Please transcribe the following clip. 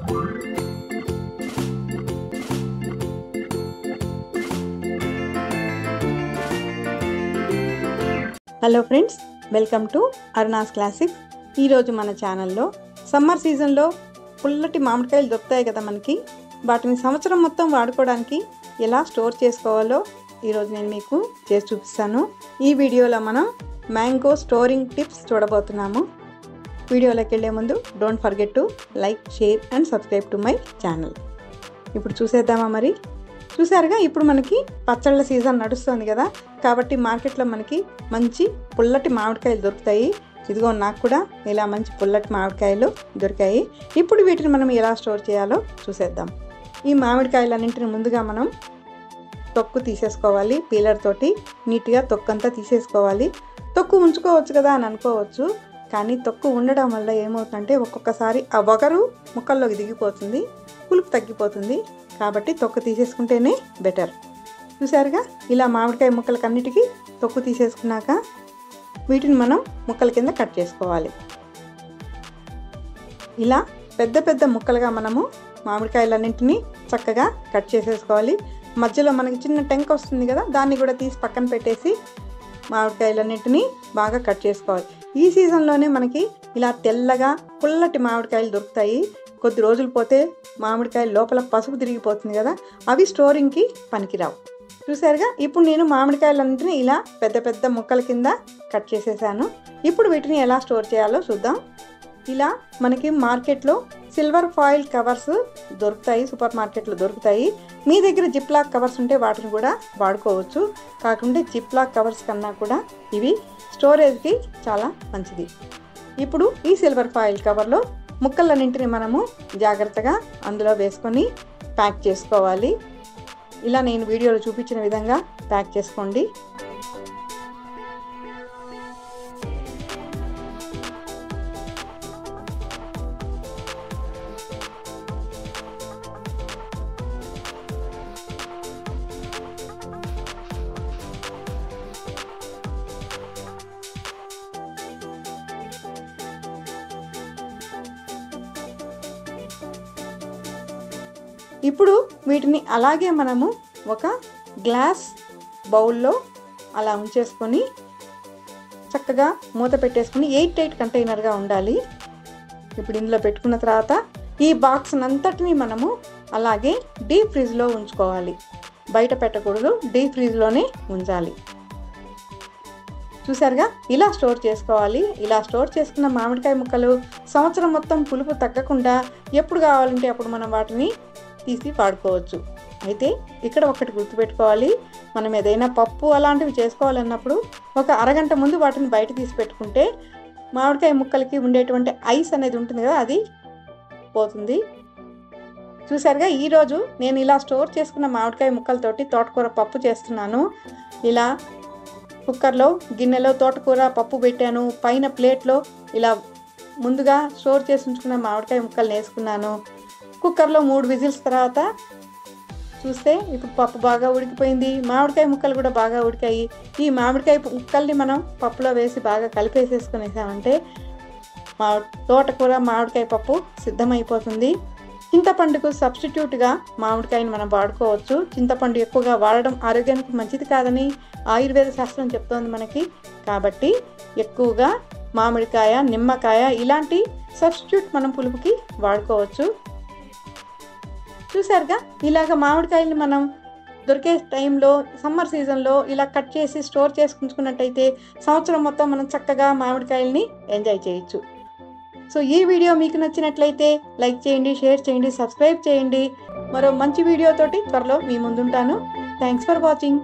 Hello friends, welcome to Aruna's classic. ఈరోజు మన ఛానల్లో సమ్మర్ సీజన్లో పుల్లటి మామిడికాయలు దొరుకుతాయి కదా మనకి. వాటిని సంవత్సరం మొత్తం వాడుకోవడానికి ఎలా స్టోర్ చేసుకోవాలో ఈరోజు నేను మీకు చేసి చూపిస్తాను. ఈ వీడియోలో మనం మ్యాంగో స్టోరింగ్ టిప్స్ చూడబోతున్నాము. వీడియోలోకి వెళ్ళే ముందు don't forget to like, share and subscribe to my channel. ఇప్పుడు చూసేద్దామా మరి? చూసారుగా, ఇప్పుడు మనకి పచ్చళ్ళ సీజన్ నడుస్తుంది కదా, కాబట్టి మార్కెట్లో మనకి మంచి పుల్లటి మామిడికాయలు దొరుకుతాయి. ఇదిగో నాకు కూడా ఇలా మంచి పుల్లటి మామిడికాయలు దొరికాయి. ఇప్పుడు వీటిని మనం ఎలా స్టోర్ చేయాలో చూసేద్దాం. ఈ మామిడికాయలన్నింటిని ముందుగా మనం తొక్కు తీసేసుకోవాలి. పీలర్ తోటి నీట్గా తొక్కంతా తీసేసుకోవాలి. తొక్కు ఉంచుకోవచ్చు కదా అని అనుకోవచ్చు, కానీ తొక్కు ఉండడం వల్ల ఏమవుతుందంటే ఒక్కొక్కసారి ఆ వగరు ముక్కల్లోకి దిగిపోతుంది, పులుపు తగ్గిపోతుంది. కాబట్టి తొక్కు తీసేసుకుంటేనే బెటర్. చూసారుగా, ఇలా మామిడికాయ ముక్కలకన్నిటికీ తొక్కు తీసేసుకున్నాక వీటిని మనం ముక్కల కింద కట్ చేసుకోవాలి. ఇలా పెద్ద పెద్ద ముక్కలుగా మనము మామిడికాయలన్నింటినీ చక్కగా కట్ చేసేసుకోవాలి. మధ్యలో మనకి చిన్న టెంక వస్తుంది కదా, దాన్ని కూడా తీసి పక్కన పెట్టేసి మామిడికాయలన్నింటినీ బాగా కట్ చేసుకోవాలి. ఈ సీజన్లోనే మనకి ఇలా తెల్లగా పుల్లటి మామిడికాయలు దొరుకుతాయి. కొద్ది రోజులు పోతే మామిడికాయలు లోపల పసుపు తిరిగిపోతుంది కదా, అవి స్టోరింగ్కి పనికిరావు. చూసారుగా, ఇప్పుడు నేను మామిడికాయలన్నింటినీ ఇలా పెద్ద పెద్ద ముక్కల కింద కట్ చేసేసాను. ఇప్పుడు వీటిని ఎలా స్టోర్ చేయాలో చూద్దాం. ఇలా మనకి మార్కెట్లో సిల్వర్ ఫాయిల్ కవర్స్ దొరుకుతాయి, సూపర్ మార్కెట్లో దొరుకుతాయి. మీ దగ్గర జిప్లాక్ కవర్స్ ఉంటే వాటిని కూడా వాడుకోవచ్చు. కాకుంటే జిప్లాక్ కవర్స్ కన్నా కూడా ఇవి స్టోరేజ్కి చాలా మంచిది. ఇప్పుడు ఈ సిల్వర్ ఫాయిల్ కవర్లో ముక్కలన్నింటినీ మనము జాగ్రత్తగా అందులో వేసుకొని ప్యాక్ చేసుకోవాలి. ఇలా నేను వీడియోలో చూపించిన విధంగా ప్యాక్ చేసుకోండి. ఇప్పుడు వీటిని అలాగే మనము ఒక గ్లాస్ బౌల్లో అలా ఉంచేసుకొని చక్కగా మూత పెట్టేసుకొని 8 కంటైనర్గా ఉండాలి. ఇప్పుడు ఇందులో పెట్టుకున్న తర్వాత ఈ బాక్స్ అంతటిని మనము అలాగే డీప్ ఫ్రిడ్జ్లో ఉంచుకోవాలి. బయట పెట్టకూడదు, డీప్ ఫ్రిడ్జ్లోనే ఉంచాలి. చూసారుగా, ఇలా స్టోర్ చేసుకోవాలి. ఇలా స్టోర్ చేసుకున్న మామిడికాయ ముక్కలు సంవత్సరం మొత్తం పులుపు తగ్గకుండా ఎప్పుడు కావాలంటే అప్పుడు మనం వాటిని తీసి వాడుకోవచ్చు. అయితే ఇక్కడ ఒకటి గుర్తుపెట్టుకోవాలి, మనం ఏదైనా పప్పు అలాంటివి చేసుకోవాలన్నప్పుడు ఒక అరగంట ముందు వాటిని బయట తీసి పెట్టుకుంటే మామిడికాయ ముక్కలకి ఉండేటువంటి ఐస్ అనేది ఉంటుంది కదా, అది పోతుంది. చూసారుగా, ఈరోజు నేను ఇలా స్టోర్ చేసుకున్న మామిడికాయ ముక్కలతోటి తోటకూర పప్పు చేస్తున్నాను. ఇలా కుక్కర్లో గిన్నెలో తోటకూర పప్పు పెట్టాను. పైన ప్లేట్లో ఇలా ముందుగా స్టోర్ చేసి ఉంచుకున్న మామిడికాయ ముక్కలు వేసుకున్నాను. కుక్కర్లో 3 విజిల్స్ తర్వాత చూస్తే ఇప్పుడు పప్పు బాగా ఉడికిపోయింది. మామిడికాయ ముక్కలు కూడా బాగా ఉడికాయి. ఈ మామిడికాయ ముక్కల్ని మనం పప్పులో వేసి బాగా కలిపేసేసుకునేసామంటే తోటకూర మామిడికాయ పప్పు సిద్ధమైపోతుంది. చింతపండుకు సబ్స్టిట్యూట్గా మామిడికాయని మనం వాడుకోవచ్చు. చింతపండు ఎక్కువగా వాడడం ఆరోగ్యానికి మంచిది కాదని ఆయుర్వేద శాస్త్రం చెప్తోంది మనకి. కాబట్టి ఎక్కువగా మామిడికాయ, నిమ్మకాయ ఇలాంటి సబ్స్టిట్యూట్ మనం పులుపుకి వాడుకోవచ్చు. చూసారుగా, ఇలాగ మామిడికాయల్ని మనం దొరికే టైంలో సమ్మర్ సీజన్లో ఇలా కట్ చేసి స్టోర్ చేసుకుంటున్నట్టయితే సంవత్సరం మొత్తం మనం చక్కగా మామిడికాయల్ని ఎంజాయ్ చేయొచ్చు. సో ఈ వీడియో మీకు నచ్చినట్లయితే లైక్ చేయండి, షేర్ చేయండి, సబ్స్క్రైబ్ చేయండి. మరో మంచి వీడియోతోటి త్వరలో మీ ముందుంటాను. Thanks for watching.